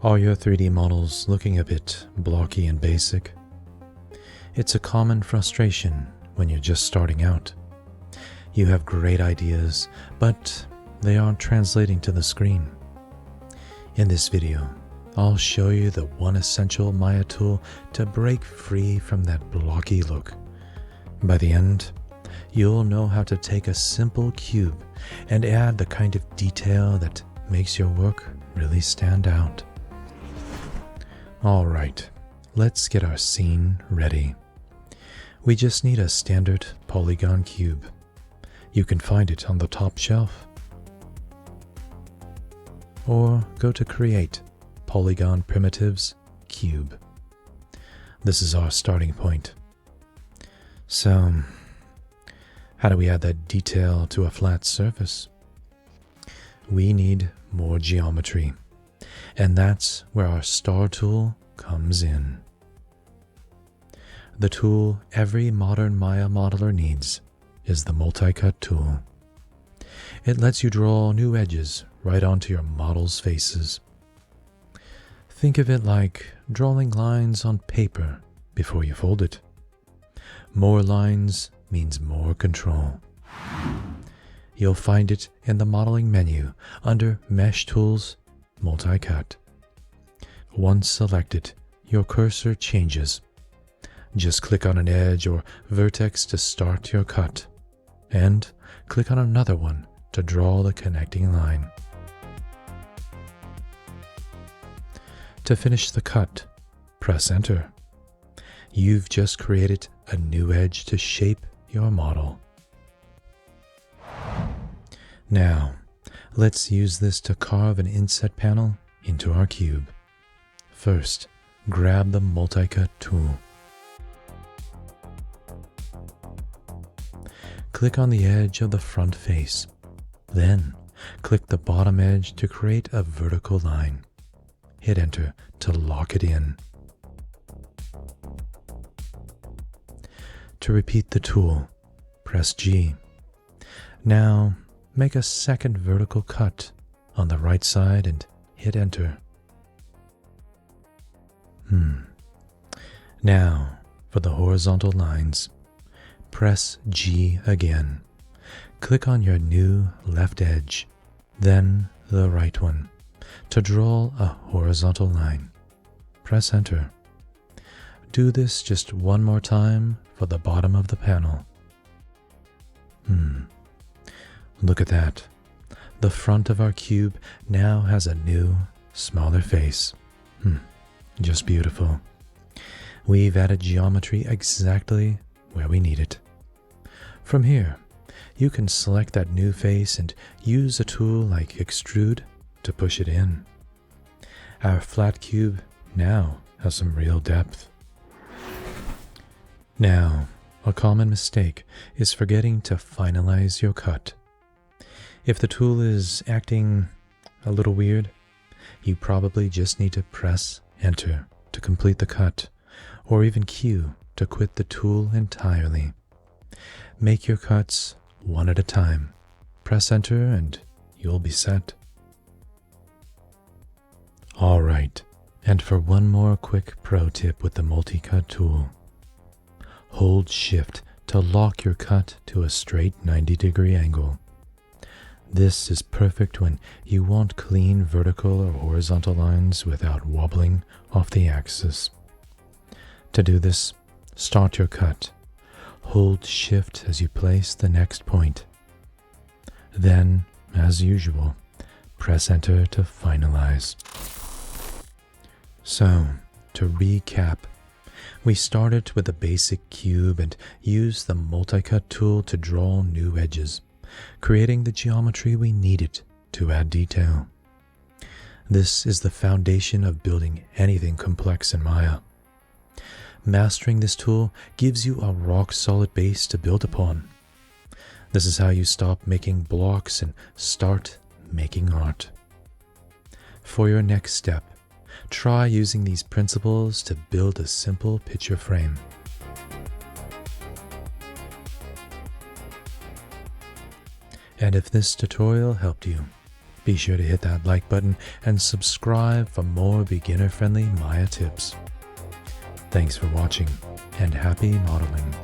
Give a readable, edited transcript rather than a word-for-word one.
Are your 3D models looking a bit blocky and basic? It's a common frustration when you're just starting out. You have great ideas, but they aren't translating to the screen. In this video, I'll show you the one essential Maya tool to break free from that blocky look. By the end, you'll know how to take a simple cube and add the kind of detail that makes your work really stand out. Alright, let's get our scene ready. We just need a standard polygon cube. You can find it on the top shelf. Or go to Create, Polygon Primitives, Cube. This is our starting point. So, how do we add that detail to a flat surface? We need more geometry, and that's where our star tool comes in. The tool every modern Maya modeler needs is the multi-cut tool. It lets you draw new edges right onto your model's faces. Think of it like drawing lines on paper before you fold it. More lines means more control. You'll find it in the modeling menu under Mesh Tools, Multi-Cut. Once selected, your cursor changes. Just click on an edge or vertex to start your cut, and click on another one to draw the connecting line. To finish the cut, press Enter. You've just created a new edge to shape your model. Now, let's use this to carve an inset panel into our cube. First, grab the multi-cut tool. Click on the edge of the front face. Then, click the bottom edge to create a vertical line. Hit Enter to lock it in. To repeat the tool, press G. Now, make a second vertical cut on the right side and hit Enter. Now, for the horizontal lines, press G again. Click on your new left edge, then the right one, to draw a horizontal line. Press Enter. Do this just one more time for the bottom of the panel. Look at that. The front of our cube now has a new, smaller face. Just beautiful. We've added geometry exactly where we need it. From here, you can select that new face and use a tool like Extrude to push it in. Our flat cube now has some real depth. Now, a common mistake is forgetting to finalize your cut. If the tool is acting a little weird, you probably just need to press Enter to complete the cut, or even Q to quit the tool entirely. Make your cuts one at a time. Press Enter and you'll be set. Alright, and for one more quick pro tip with the multi-cut tool. Hold Shift to lock your cut to a straight 90-degree angle. This is perfect when you want clean vertical or horizontal lines without wobbling off the axis. To do this, start your cut. Hold Shift as you place the next point. Then, as usual, press Enter to finalize. So, to recap, we started with a basic cube and used the multi-cut tool to draw new edges, creating the geometry we needed to add detail. This is the foundation of building anything complex in Maya. Mastering this tool gives you a rock-solid base to build upon. This is how you stop making blocks and start making art. For your next step, try using these principles to build a simple picture frame. And if this tutorial helped you, Be sure to hit that like button and subscribe for more beginner-friendly Maya tips. Thanks for watching, and happy modeling.